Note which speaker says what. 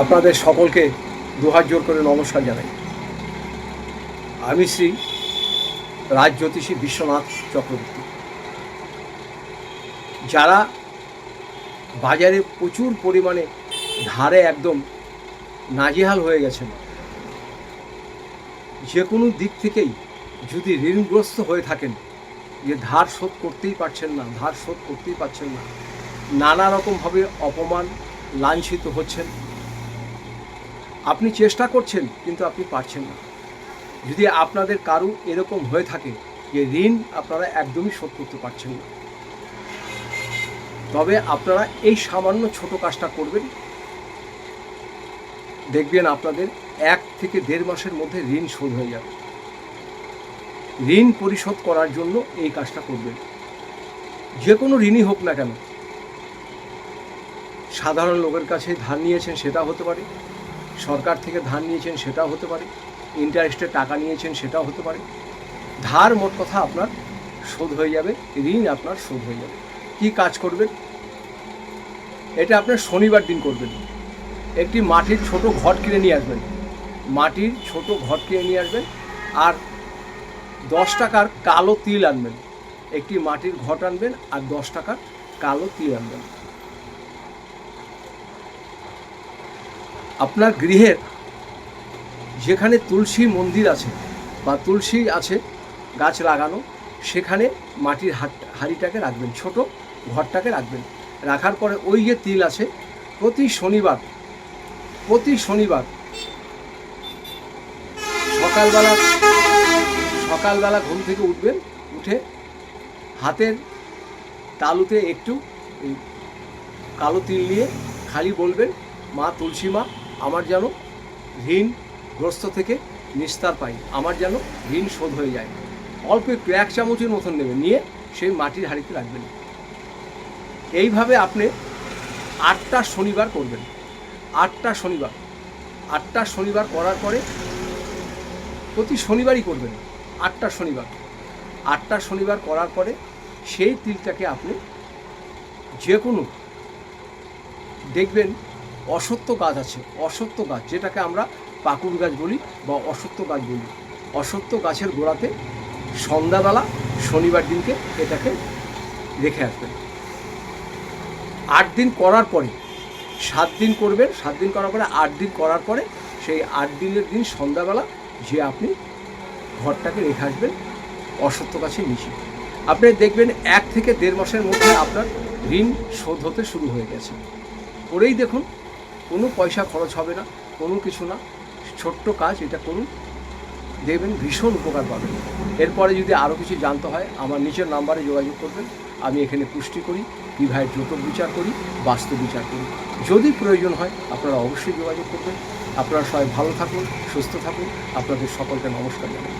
Speaker 1: আপনাদের সকলকে দুহাত জোর করে নমস্কার জানাই। আমি শ্রী রাজজ্যোতিষী বিশ্বনাথ চক্রবর্তী। যারা বাজারে প্রচুর পরিমাণে ধারে একদম নাজেহাল হয়ে গেছেন, যে কোনো দিক থেকেই যদি ঋণগ্রস্ত হয়ে থাকেন, যে ধার শোধ করতেই পারছেন না, নানা রকমভাবে অপমান লাঞ্ছিত হচ্ছেন, আপনি চেষ্টা করছেন কিন্তু আপনি পারছেন না। যদি আপনাদের কারো এরকম হয়ে থাকে যে ঋণ আপনারা একদমই শোধ করতে পারছেন না, তবে আপনারা এই সামান্য ছোট কাজটা করবেন, দেখবেন আপনাদের 1 থেকে 1.5 মাসের মধ্যে ঋণ শোধ হয়ে যাবে। ঋণ পরিশোধ করার জন্য এই কাজটা করবেন। যে কোনো ঋণই হোক না কেন, সাধারণ লোকের কাছে ধার নিয়েছেন সেটা হতে পারে, সরকার থেকে ধার নিয়েছেন সেটাও হতে পারে, ইন্টারেস্টে টাকা নিয়েছেন সেটাও হতে পারে। ধার মোট কথা আপনার শোধ হয়ে যাবে, ঋণ আপনার শোধ হয়ে যাবে। কি কাজ করবেন? এটা আপনার শনিবার দিন করবেন। একটি মাটির ছোট ঘট কিনে নিয়ে আসবেন, আর 10 টাকার কালো তিল আনবেন। একটি মাটির ঘট আনবেন আর 10 টাকার কালো তিল আনবেন। আপনার গৃহের যেখানে তুলসী মন্দির আছে বা তুলসী আছে গাছ লাগানো, সেখানে মাটির হাঁড়িটাকে রাখবেন, ছোট ঘরটাকে রাখবেন। রাখার পরে ওই যে তিল আছে, প্রতি শনিবার সকালবেলা ঘুম থেকে উঠবেন, উঠে হাতের তালুতে একটু কালো তিল নিয়ে খালি বলবেন, মা তুলসী মা, আমার যেন ঋণগ্রস্ত থেকে নিস্তার পাই, আমার যেন ঋণ শোধ হয়ে যায়। অল্প একটু 1 চামচের মতন নেবেন, নিয়ে সেই মাটির হাঁড়িতে রাখবেন। এইভাবে আপনি 8টা শনিবার করবেন। 8টা শনিবার করার পরে, প্রতি শনিবারই করবেন 8টা শনিবার করার পরে সেই তিলটাকে আপনি যে কোনো, দেখবেন অশ্বত্থ গাছ আছে, অশ্বত্থ গাছ যেটাকে আমরা পাকুড় গাছ বলি বা অশ্বত্থ গাছ বলি, অশ্বত্থ গাছের গোড়াতে সন্ধ্যাবেলা শনিবার দিনকে এটাকে রেখে আসবেন। 8 দিন করার পরে 7 দিন করবেন, 7 দিন করার পরে 8 দিন করার পরে সেই 8 দিনের দিন সন্ধ্যাবেলা যে আপনি ঘরটাকে রেখে আসবেন অশ্বত্থ গাছের নিচে। আপনি দেখবেন 1 থেকে 1.5 মাসের মধ্যে আপনার ঋণ শোধ হতে শুরু হয়ে গেছে। করেই দেখুন, কোনো পয়সা খরচ হবে না, কোনো কিছু না, ছোট্ট কাজ, এটা করুন, দেখবেন ভীষণ উপকার পাবেন। এরপরে যদি আরও কিছু জানতে হয়, আমার নিচের নাম্বারে যোগাযোগ করবেন। আমি এখানে পুষ্টি করি, বিবাহের জোটক বিচার করি, বাস্তু বিচার করি। যদি প্রয়োজন হয় আপনারা অবশ্যই যোগাযোগ করবেন। আপনারা সবাই ভালো থাকুন, সুস্থ থাকুন। আপনাদের সকলকে নমস্কার জানাই।